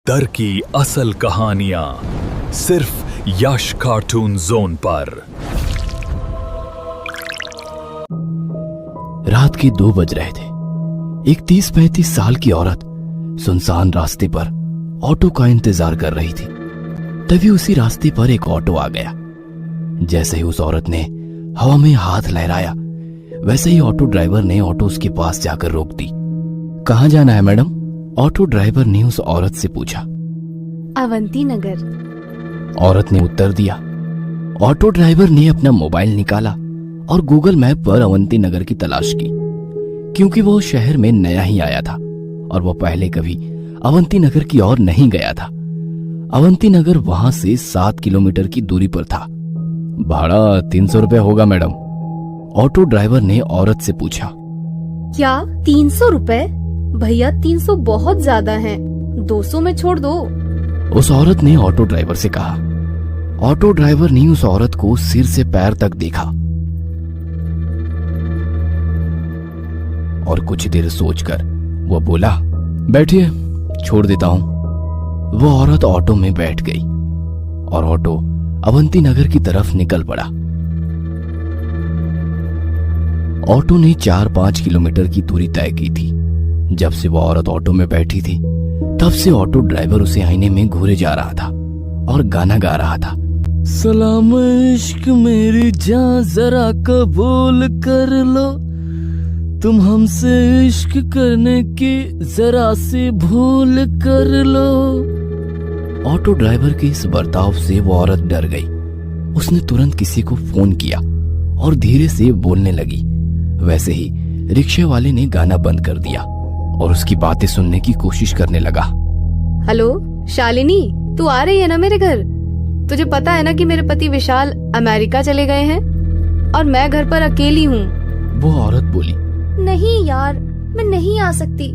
डर की असल कहानियां सिर्फ यश कार्टून जोन पर। रात के 2 बज रहे थे। एक 30-35 साल की औरत सुनसान रास्ते पर ऑटो का इंतजार कर रही थी। तभी उसी रास्ते पर एक ऑटो आ गया। जैसे ही उस औरत ने हवा में हाथ लहराया, वैसे ही ऑटो ड्राइवर ने ऑटो उसके पास जाकर रोक दी। कहाँ जाना है मैडम? ऑटो ड्राइवर ने उस औरत से पूछा। अवंती नगर। औरत ने उत्तर दिया। ऑटो ड्राइवर ने अपना मोबाइल निकाला और गूगल मैप पर अवंती नगर की तलाश की, क्योंकि वो शहर में नया ही आया था और वो पहले कभी अवंती नगर की ओर नहीं गया था। अवंती नगर वहां से 7 किलोमीटर की दूरी पर था। भाड़ा 300 रुपए होगा मैडम, ऑटो ड्राइवर ने औरत से पूछा। क्या 300 रुपए? भैया 300 बहुत ज्यादा है, 200 में छोड़ दो। उस औरत ने ऑटो ड्राइवर से कहा। ऑटो ड्राइवर ने उस औरत को सिर से पैर तक देखा और कुछ देर सोचकर वो बोला, बैठिए, छोड़ देता हूं। वो औरत ऑटो में बैठ गई और ऑटो अवंती नगर की तरफ निकल पड़ा। ऑटो ने 4-5 किलोमीटर की दूरी तय की थी। जब से वो औरत ऑटो में बैठी थी, तब से ऑटो ड्राइवर उसे आईने में घूरे जा रहा था और गाना गा रहा था। सलाम इश्क मेरी जान जरा कबूल कर लो, तुम हमसे इश्क करने की जरा सी भूल कर लो। ऑटो ड्राइवर के इस बर्ताव से वो औरत डर गई। उसने तुरंत किसी को फोन किया और धीरे से बोलने लगी। वैसे ही रिक्शे वाले ने गाना बंद कर दिया और उसकी बातें सुनने की कोशिश करने लगा। हेलो शालिनी, तू आ रही है ना मेरे घर? तुझे पता है ना कि मेरे पति विशाल अमेरिका चले गए हैं और मैं घर पर अकेली हूँ। वो औरत बोली। नहीं यार, मैं नहीं आ सकती,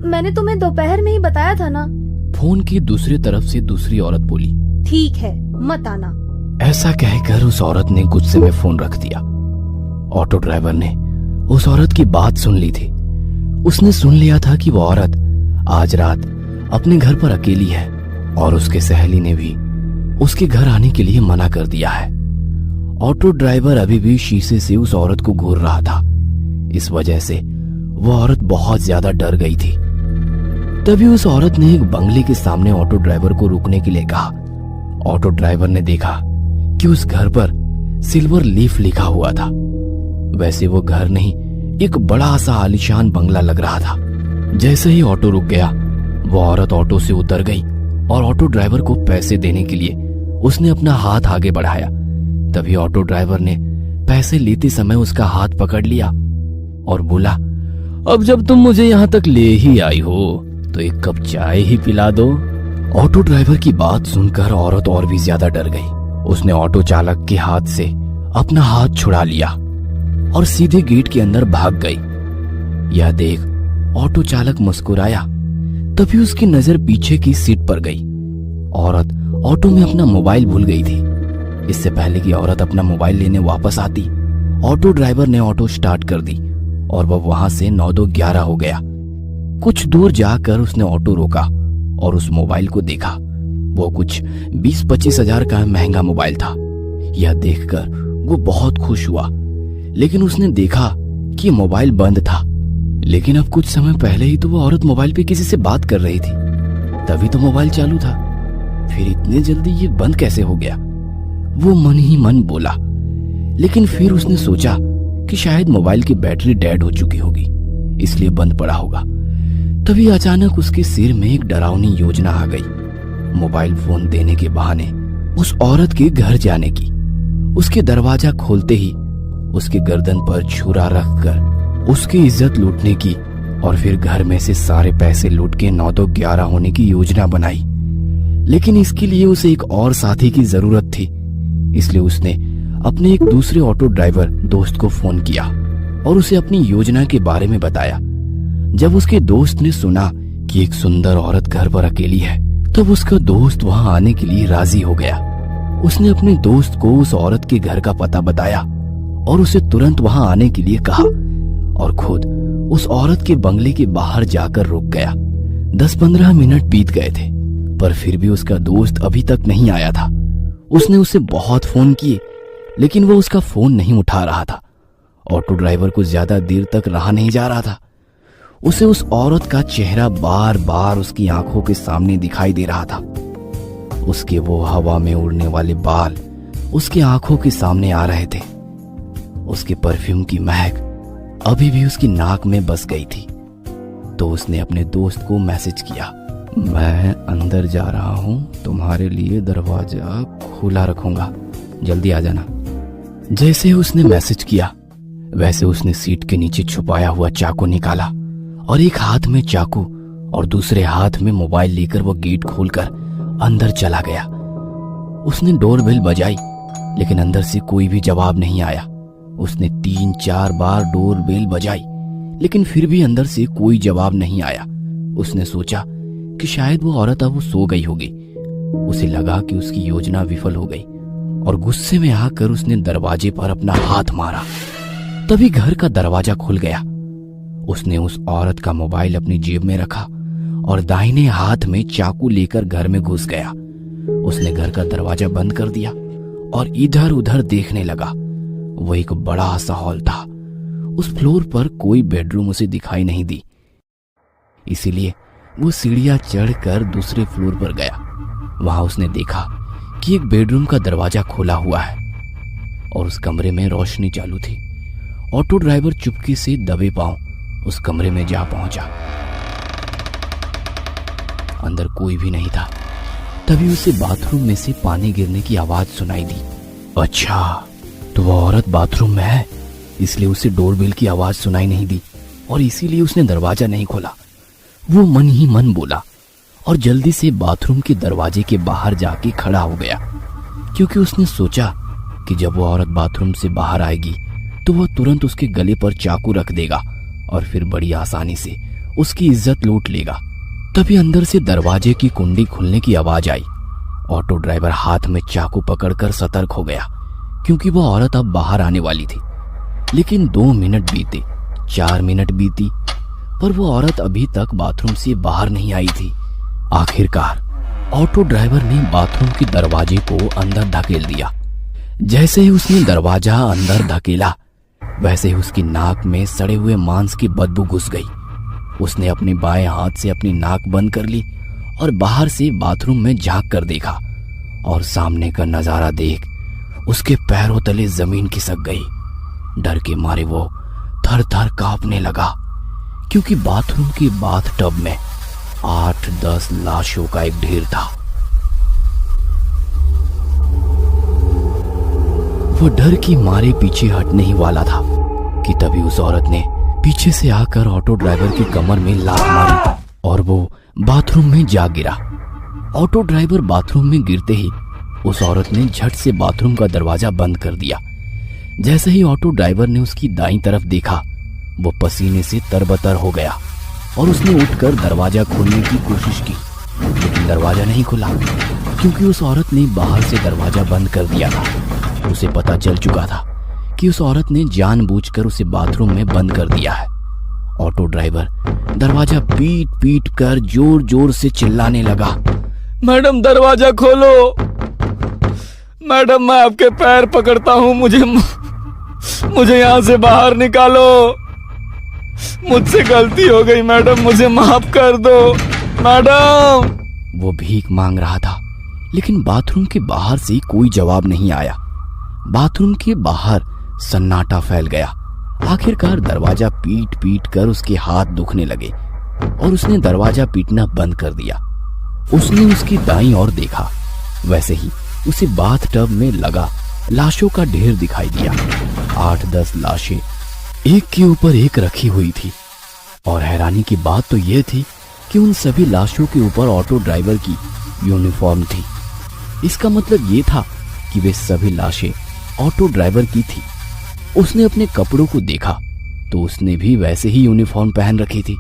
मैंने तुम्हें दोपहर में ही बताया था ना। फोन की दूसरी तरफ से दूसरी औरत बोली। ठीक है, मत आना। ऐसा कहकर उस औरत ने गुस्से में फोन रख दिया। ऑटो ड्राइवर ने उस औरत की बात सुन ली थी। उसने सुन लिया था कि वो औरत आज रात अपने घर पर अकेली है और उसके सहेली ने भी उसके घर आने के लिए मना कर दिया है। ऑटो ड्राइवर अभी भी शीशे से उस औरत को घूर रहा था। इस वजह से वो औरत बहुत ज्यादा डर गई थी। तभी उस औरत ने एक बंगले के सामने ऑटो ड्राइवर को रुकने के लिए कहा। ऑटो ड्राइवर ने देखा कि उस घर पर सिल्वर लीफ लिखा हुआ था। वैसे वो घर नहीं, एक बड़ा सा आलीशान बंगला लग रहा था। जैसे ही ऑटो रुक गया, वो औरत ऑटो से उतर गई और ऑटो ड्राइवर को पैसे देने के लिए उसने अपना हाथ आगे बढ़ाया। तभी ऑटो ड्राइवर ने पैसे लेते समय उसका हाथ पकड़ लिया और बोला, अब जब तुम मुझे यहाँ तक ले ही आई हो तो एक कप चाय ही पिला दो। ऑटो ड्राइवर की बात सुनकर औरत और भी ज्यादा डर गई। उसने ऑटो चालक के हाथ से अपना हाथ छुड़ा लिया और सीधे गेट के अंदर भाग गई। यह देख ऑटो चालक मुस्कुराया। तभी उसकी नजर पीछे की सीट पर गई। औरत ऑटो में अपना मोबाइल भूल गई थी। इससे पहले कि औरत अपना मोबाइल लेने वापस आती, ऑटो ड्राइवर ने ऑटो स्टार्ट कर दी और वह वहां से 9-2-11 हो गया। कुछ दूर जाकर उसने ऑटो रोका और उस मोबाइल को देखा। वो कुछ 20-25 हजार का महंगा मोबाइल था। यह देखकर वो बहुत खुश हुआ, लेकिन उसने देखा कि मोबाइल बंद था। लेकिन अब कुछ समय पहले ही तो वो औरत मोबाइल पे किसी से बात कर रही थी, तभी तो मोबाइल चालू था। फिर इतने जल्दी ये बंद कैसे हो गया? वो मन ही मन बोला। लेकिन फिर उसने सोचा कि शायद मोबाइल की बैटरी डेड हो चुकी होगी, इसलिए बंद पड़ा होगा। तभी अचानक उसके सिर में एक डरावनी योजना आ गई। मोबाइल फोन देने के बहाने उस औरत के घर जाने की। उसके दरवाजा खोलते ही उसके गर्दन पर छुरा रखकर उसकी इज्जत लूटने की और फिर घर में से सारे पैसे लूट के 9-2-11 होने की योजना बनाई। लेकिन इसके लिए उसे एक और साथी की जरूरत थी, इसलिए उसने अपने एक दूसरे ऑटो ड्राइवर दोस्त को फोन किया और उसे अपनी योजना के बारे में बताया। जब उसके दोस्त ने सुना कि एक सुंदर औरत घर पर अकेली है, तब उसका दोस्त वहां आने के लिए राजी हो गया। उसने अपने दोस्त को उस औरत के घर का पता बताया और उसे तुरंत वहां आने के लिए कहा और खुद उस औरत के बंगले के बाहर जाकर रुक गया। 10-15 मिनट बीत गए थे, पर फिर भी उसका दोस्त अभी तक नहीं आया था। उसने उसे बहुत फोन किए, लेकिन वो उसका फोन नहीं उठा रहा था। ऑटो ड्राइवर को ज्यादा देर तक रहा नहीं जा रहा था। उसे उस औरत का चेहरा बार बार उसकी आंखों के सामने दिखाई दे रहा था। उसके वो हवा में उड़ने वाले बाल उसकी आंखों के सामने आ रहे थे। उसके परफ्यूम की महक अभी भी उसकी नाक में बस गई थी। तो उसने अपने दोस्त को मैसेज किया, मैं अंदर जा रहा हूं, तुम्हारे लिए दरवाजा खुला रखूंगा, जल्दी आ जाना। जैसे ही उसने मैसेज किया वैसे उसने सीट के नीचे छुपाया हुआ चाकू निकाला और एक हाथ में चाकू और दूसरे हाथ में मोबाइल लेकर वो गेट खोलकर अंदर चला गया। उसने डोरबेल बजाई, लेकिन अंदर से कोई भी जवाब नहीं आया। उसने 3-4 बार डोरबेल बजाई, लेकिन फिर भी अंदर से कोई जवाब नहीं आया। उसने सोचा कि शायद वो औरत अब सो गई होगी। उसे लगा कि उसकी योजना विफल हो गई और गुस्से में आकर उसने दरवाजे पर अपना हाथ मारा। तभी घर का दरवाजा खुल गया। उसने उस औरत का मोबाइल अपनी जेब में रखा और दाहिने हाथ में चाकू लेकर घर में घुस गया। उसने घर का दरवाजा बंद कर दिया और इधर उधर देखने लगा। वो एक बड़ा सा हॉल था। उस फ्लोर पर कोई बेडरूम उसे दिखाई नहीं दी, इसीलिए वो सीढ़ियां चढ़कर दूसरे फ्लोर पर गया। वहां उसने देखा कि एक बेडरूम का दरवाजा खुला हुआ है और उस कमरे में रोशनी चालू थी। ऑटो ड्राइवर चुपके से दबे पांव उस कमरे में जा पहुंचा। अंदर कोई भी नहीं था। तभी उसे बाथरूम में से पानी गिरने की आवाज सुनाई दी। अच्छा, तो वो औरत बाथरूम में है, इसलिए उसे डोरबेल की आवाज सुनाई नहीं दी और इसीलिए उसने दरवाजा नहीं खोला। वो मन ही मन बोला और जल्दी से बाथरूम के दरवाजे के बाहर जाके खड़ा हो गया, क्योंकि उसने सोचा कि जब वो औरत बाथरूम से बाहर आएगी तो वह तुरंत उसके गले पर चाकू रख देगा और फिर बड़ी आसानी से उसकी इज्जत लूट लेगा। तभी अंदर से दरवाजे की कुंडी खुलने की आवाज आई। ऑटो ड्राइवर हाथ में चाकू पकड़कर सतर्क हो गया, क्योंकि वो औरत अब बाहर आने वाली थी। लेकिन 2 मिनट बीते, 4 मिनट बीती, पर वो औरत अभी तक बाथरूम से बाहर नहीं आई थी। आखिरकार ऑटो ड्राइवर ने बाथरूम के दरवाजे को अंदर धकेल दिया। जैसे ही उसने दरवाजा अंदर धकेला वैसे ही उसकी नाक में सड़े हुए मांस की बदबू घुस गई। उसने अपने बाएं हाथ से अपनी नाक बंद कर ली और बाहर से बाथरूम में झांक कर देखा और सामने का नजारा देख उसके पैरों तले जमीन खिसक गई। डर के मारे वो थर थर कांपने लगा, क्योंकि बाथरूम के बाथ टब में 8-10 लाशों का एक ढेर था। वो डर की मारे पीछे हटने ही वाला था कि तभी उस औरत ने पीछे से आकर ऑटो ड्राइवर की कमर में लात मारी और वो बाथरूम में जा गिरा। ऑटो ड्राइवर बाथरूम में गिरते ही उस औरत ने झट से बाथरूम का दरवाजा बंद कर दिया। जैसे ही ऑटो ड्राइवर ने उसकी दाईं तरफ देखा, वो पसीने से तरबतर हो गया और उसने उठकर दरवाजा खोलने की कोशिश की, लेकिन दरवाजा नहीं खुला, क्योंकि उस औरत ने बाहर से दरवाजा बंद कर दिया था। उसे पता चल चुका था कि उस औरत ने जानबूझकर उसे बाथरूम में बंद कर दिया है। ऑटो ड्राइवर दरवाजा पीट पीट कर जोर जोर से चिल्लाने लगा, मैडम दरवाजा खोलो, मैडम मैं आपके पैर पकड़ता हूं, मुझे यहां से बाहर निकालो, मुझसे गलती हो गई मैडम, मुझे माफ कर दो मैडम। वो भीख मांग रहा था, लेकिन बाथरूम के बाहर से कोई जवाब नहीं आया। बाथरूम के बाहर सन्नाटा फैल गया। आखिरकार दरवाजा पीट पीट कर उसके हाथ दुखने लगे और उसने दरवाजा पीटना बंद कर दिया। उसने उसकी दाईं ओर देखा, वैसे ही उसे बाथ टब में लगा लाशों का ढेर दिखाई दिया। 8-10 लाशें एक के ऊपर एक रखी हुई थी और हैरानी की बात तो यह थी कि उन सभी लाशों के ऊपर ऑटो ड्राइवर की यूनिफॉर्म थी। इसका मतलब ये था कि वे सभी लाशें ऑटो ड्राइवर की थी। उसने अपने कपड़ों को देखा तो उसने भी वैसे ही यूनिफॉर्म पहन रखी थी।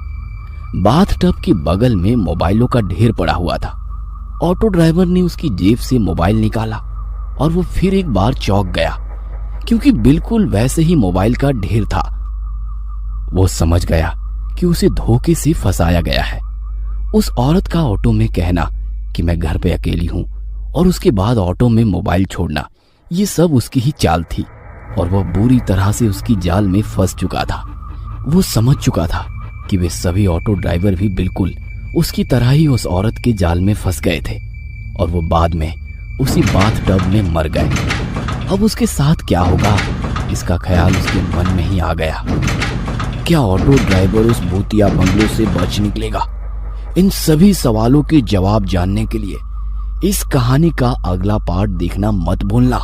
बाथ टब के बगल में मोबाइलों का ढेर पड़ा हुआ था। ऑटो ड्राइवर ने उसकी जेब से मोबाइल निकाला और वो फिर एक बार चौंक गया, क्योंकि बिल्कुल वैसे ही मोबाइल का ढेर था। वो समझ गया कि उसे धोखे से फंसाया गया है। उस औरत का ऑटो में कहना कि मैं घर पे अकेली हूं और उसके बाद ऑटो में मोबाइल छोड़ना, ये सब उसकी ही चाल थी और वह बुरी तरह से उसकी जाल में फंस चुका था। वो समझ चुका था कि वे सभी ऑटो ड्राइवर भी बिल्कुल उसकी तरह ही उस औरत के जाल में फंस गए थे और वो बाद में उसी बाथटब में मर गए। अब उसके साथ क्या होगा, इसका ख्याल उसके मन में ही आ गया। क्या ऑटो ड्राइवर उस भूतिया बंगलों से बच निकलेगा? इन सभी सवालों के जवाब जानने के लिए इस कहानी का अगला पार्ट देखना मत भूलना।